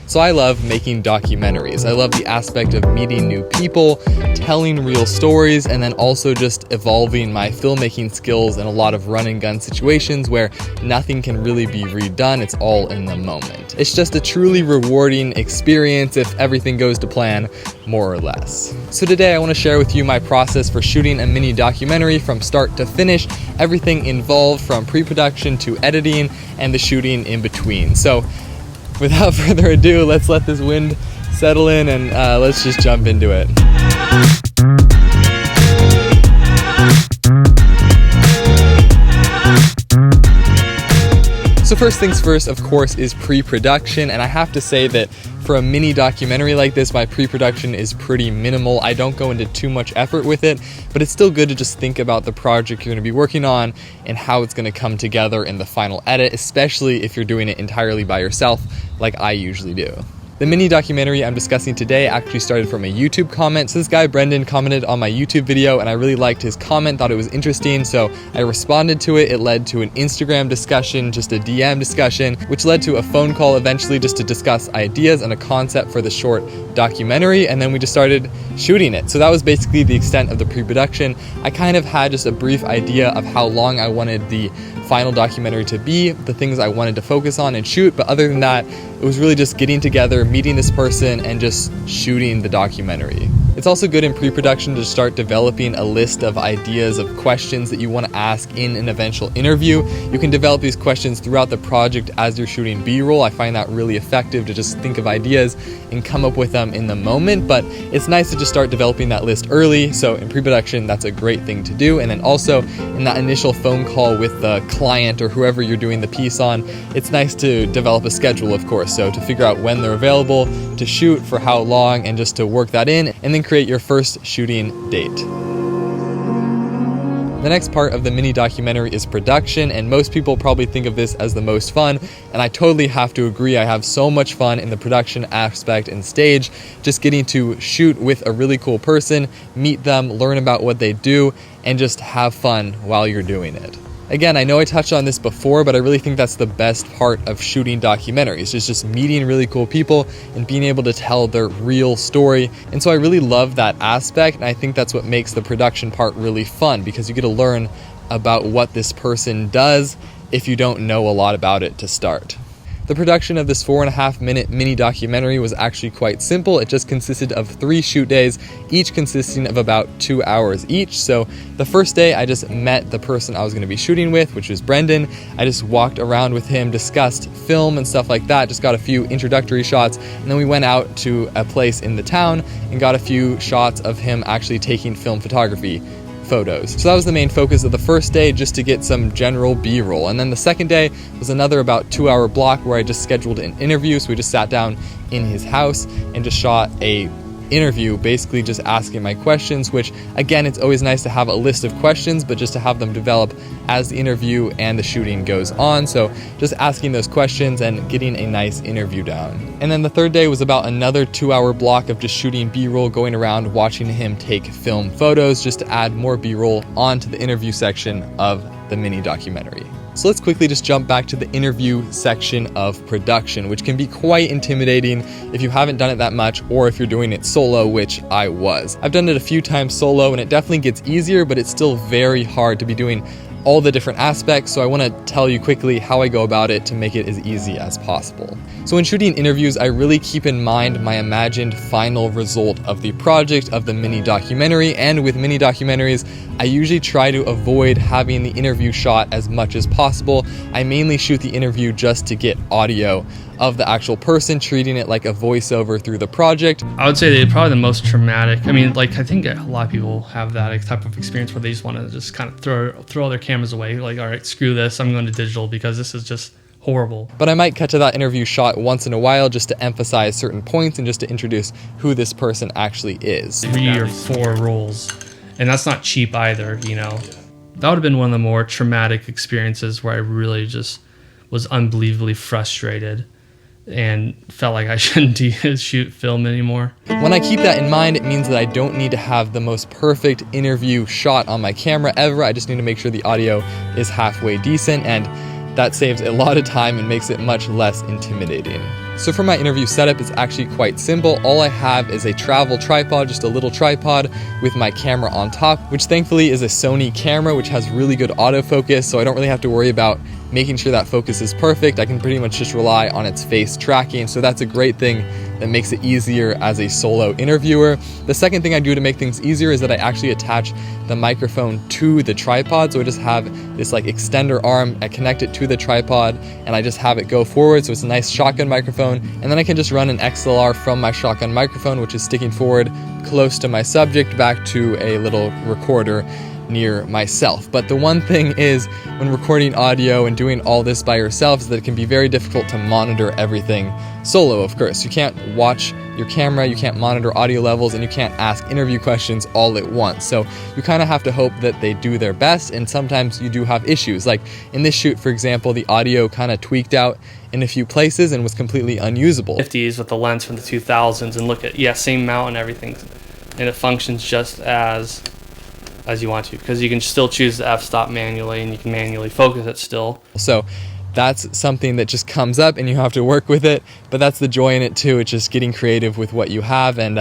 So I love making documentaries. I love the aspect of meeting new people, telling real stories, and then also just evolving my filmmaking skills in a lot of run and gun situations where nothing can really be redone. It's all in the moment. It's just a truly rewarding experience if everything goes to plan, more or less. So today I want to share with you my process for shooting a mini documentary from start to finish, everything involved from pre-production to editing and the shooting in between. So without further ado, let's let this wind settle in and let's just jump into it. So first things first, of course, is pre-production, and I have to say that for a mini documentary like this, my pre-production is pretty minimal. I don't go into too much effort with it, but it's still good to just think about the project you're going to be working on and how it's going to come together in the final edit, especially if you're doing it entirely by yourself like I usually do. The mini documentary I'm discussing today actually started from a YouTube comment. So this guy, Brendan, commented on my YouTube video and I really liked his comment, thought it was interesting, so I responded to it. It led to an Instagram discussion, just a DM discussion, which led to a phone call eventually just to discuss ideas and a concept for the short documentary, and then we just started shooting it. So that was basically the extent of the pre-production. I kind of had just a brief idea of how long I wanted the final documentary to be, the things I wanted to focus on and shoot, but other than that, it was really just getting together, meeting this person, and just shooting the documentary. It's also good in pre-production to start developing a list of ideas of questions that you want to ask in an eventual interview. You can develop these questions throughout the project as you're shooting B-roll. I find that really effective to just think of ideas and come up with them in the moment, but it's nice to just start developing that list early. So in pre-production, that's a great thing to do. And then also in that initial phone call with the client or whoever you're doing the piece on, it's nice to develop a schedule, of course. So to figure out when they're available to shoot, for how long, and just to work that in, and then create your first shooting date. The next part of the mini documentary is production, and most people probably think of this as the most fun, and I totally have to agree. I have so much fun in the production aspect and stage, just getting to shoot with a really cool person, meet them, learn about what they do, and just have fun while you're doing it. Again, I know I touched on this before, but I really think that's the best part of shooting documentaries, is just meeting really cool people and being able to tell their real story. And so I really love that aspect, and I think that's what makes the production part really fun, because you get to learn about what this person does if you don't know a lot about it to start. The production of this 4.5-minute mini documentary was actually quite simple. It just consisted of 3 shoot days, each consisting of about 2 hours each. So the first day I just met the person I was going to be shooting with, which was Brendan. I just walked around with him, discussed film and stuff like that, just got a few introductory shots, and then we went out to a place in the town and got a few shots of him actually taking film photography photos. So that was the main focus of the first day, just to get some general B-roll. And then the second day was another about 2-hour block where I just scheduled an interview. So we just sat down in his house and just shot a interview, basically just asking my questions, which again, it's always nice to have a list of questions, but just to have them develop as the interview and the shooting goes on. So just asking those questions and getting a nice interview down. And then the third day was about another 2-hour block of just shooting B-roll, going around watching him take film photos, just to add more B-roll onto the interview section of the mini documentary. So let's quickly just jump back to the interview section of production, which can be quite intimidating if you haven't done it that much, or if you're doing it solo, which I was. I've done it a few times solo and it definitely gets easier, but it's still very hard to be doing all the different aspects, so I want to tell you quickly how I go about it to make it as easy as possible. So when shooting interviews, I really keep in mind my imagined final result of the project, of the mini documentary, and with mini documentaries, I usually try to avoid having the interview shot as much as possible. I mainly shoot the interview just to get audio of the actual person, treating it like a voiceover through the project. I would say they're probably the most traumatic. I mean, like, I think a lot of people have that type of experience where they just want to just kind of throw all their cameras away. Like, all right, screw this, I'm going to digital because this is just horrible. But I might cut to that interview shot once in a while just to emphasize certain points and just to introduce who this person actually is. 3 or 4 rolls. And that's not cheap either, you know. That would have been one of the more traumatic experiences where I really just was unbelievably frustrated and felt like I shouldn't shoot film anymore. When I keep that in mind, it means that I don't need to have the most perfect interview shot on my camera ever. I just need to make sure the audio is halfway decent, and that saves a lot of time and makes it much less intimidating. So for my interview setup, it's actually quite simple. All I have is a travel tripod, just a little tripod with my camera on top, which thankfully is a Sony camera, which has really good autofocus, so I don't really have to worry about making sure that focus is perfect. I can pretty much just rely on its face tracking, so that's a great thing that makes it easier as a solo interviewer. The second thing I do to make things easier is that I actually attach the microphone to the tripod, so I just have this like extender arm, I connect it to the tripod, and I just have it go forward, so it's a nice shotgun microphone, and then I can just run an XLR from my shotgun microphone, which is sticking forward close to my subject, back to a little recorder near myself. But the one thing is, when recording audio and doing all this by yourself, is that it can be very difficult to monitor everything solo, of course. You can't watch your camera, you can't monitor audio levels, and you can't ask interview questions all at once. So you kind of have to hope that they do their best, and sometimes you do have issues. Like in this shoot, for example, the audio kind of tweaked out in a few places and was completely unusable. 50s with the lens from the 2000s, and look at, same mount and everything, and it functions just as you want to, because you can still choose the f-stop manually and you can manually focus it still. So that's something that just comes up and you have to work with it, but that's the joy in it too. It's just getting creative with what you have and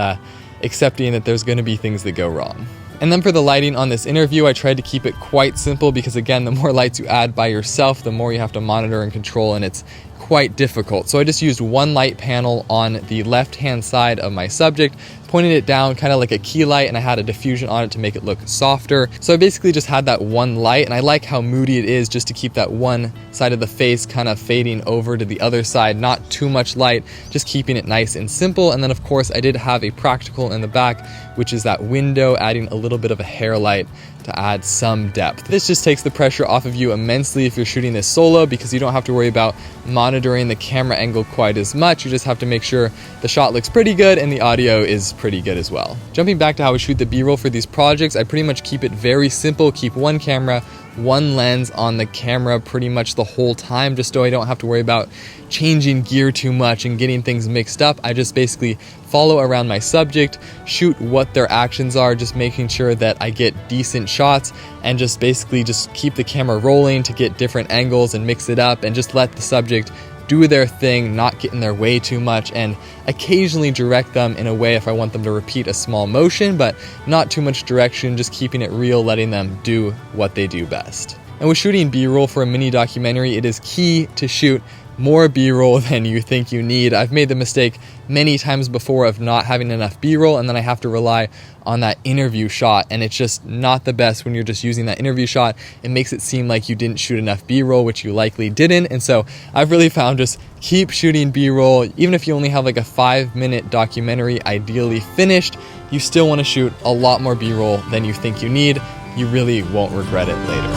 accepting that there's going to be things that go wrong. And then for the lighting on this interview, I tried to keep it quite simple because again, the more lights you add by yourself, the more you have to monitor and control, and it's quite difficult. So I just used one light panel on the left-hand side of my subject, pointed it down kind of like a key light, and I had a diffusion on it to make it look softer. So I basically just had that one light, and I like how moody it is just to keep that one side of the face kind of fading over to the other side, not too much light, just keeping it nice and simple. And then of course I did have a practical in the back, which is that window, adding a little bit of a hair light to add some depth. This just takes the pressure off of you immensely if you're shooting this solo, because you don't have to worry about monitoring the camera angle quite as much. You just have to make sure the shot looks pretty good and the audio is pretty good as well. Jumping back to how I shoot the B-roll for these projects, I pretty much keep it very simple, keep one camera, one lens on the camera pretty much the whole time, just so I don't have to worry about changing gear too much and getting things mixed up. I just basically follow around my subject, shoot what their actions are, just making sure that I get decent shots, and just basically just keep the camera rolling to get different angles and mix it up, and just let the subject do their thing, not get in their way too much, and occasionally direct them in a way if I want them to repeat a small motion, but not too much direction, just keeping it real, letting them do what they do best. And with shooting B-roll for a mini documentary, it is key to shoot more B-roll than you think you need. I've made the mistake many times before of not having enough B-roll, and then I have to rely on that interview shot, and it's just not the best when you're just using that interview shot. It makes it seem like you didn't shoot enough B-roll, which you likely didn't. And so I've really found just keep shooting B-roll. Even if you only have like a 5-minute documentary ideally finished, you still want to shoot a lot more B-roll than you think you need. You really won't regret it later.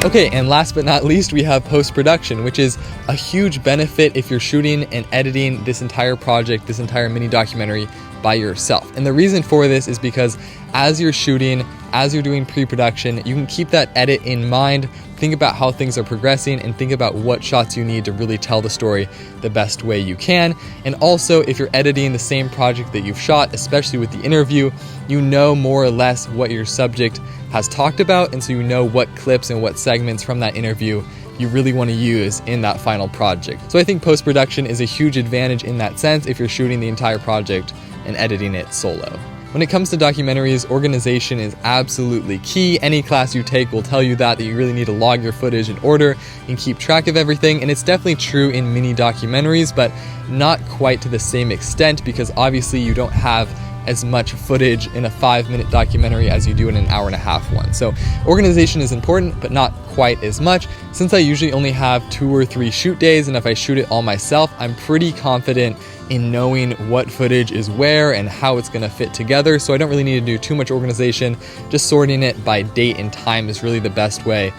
Okay, and last but not least, we have post-production, which is a huge benefit if you're shooting and editing this entire project, this entire mini documentary by yourself. And the reason for this is because as you're shooting, as you're doing pre-production, you can keep that edit in mind, think about how things are progressing, and think about what shots you need to really tell the story the best way you can. And also, if you're editing the same project that you've shot, especially with the interview, you know more or less what your subject has talked about, and so you know what clips and what segments from that interview you really want to use in that final project. So I think post-production is a huge advantage in that sense if you're shooting the entire project and editing it solo. When it comes to documentaries, organization is absolutely key. Any class you take will tell you that you really need to log your footage in order and keep track of everything. And it's definitely true in mini documentaries, but not quite to the same extent, because obviously you don't have as much footage in a 5-minute documentary as you do in an 1.5-hour one. So organization is important, but not quite as much. Since I usually only have 2 or 3 shoot days, and if I shoot it all myself, I'm pretty confident in knowing what footage is where and how it's gonna fit together. So I don't really need to do too much organization. Just sorting it by date and time is really the best way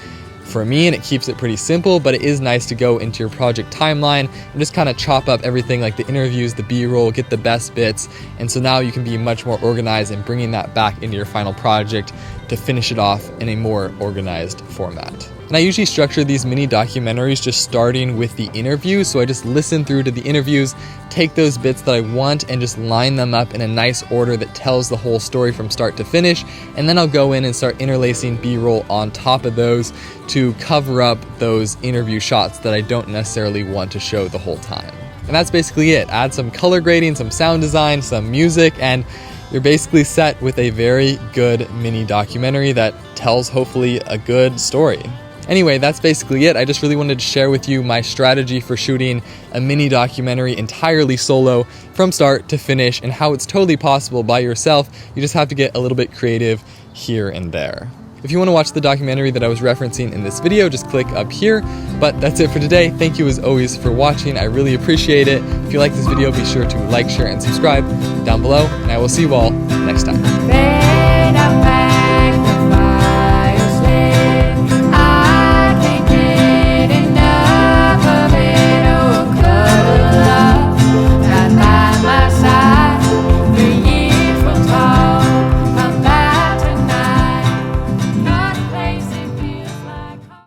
for me, and it keeps it pretty simple. But it is nice to go into your project timeline and just kind of chop up everything, like the interviews, the B-roll, get the best bits, and so now you can be much more organized and bringing that back into your final project to finish it off in a more organized format. And I usually structure these mini documentaries just starting with the interviews, so I just listen through to the interviews, take those bits that I want and just line them up in a nice order that tells the whole story from start to finish, and then I'll go in and start interlacing B-roll on top of those to cover up those interview shots that I don't necessarily want to show the whole time. And that's basically it. Add some color grading, some sound design, some music, and you're basically set with a very good mini documentary that tells hopefully a good story. Anyway, that's basically it. I just really wanted to share with you my strategy for shooting a mini documentary entirely solo from start to finish, and how it's totally possible by yourself. You just have to get a little bit creative here and there. If you want to watch the documentary that I was referencing in this video, just click up here. But that's it for today. Thank you as always for watching. I really appreciate it. If you like this video, be sure to like, share, and subscribe down below, and I will see you all next time.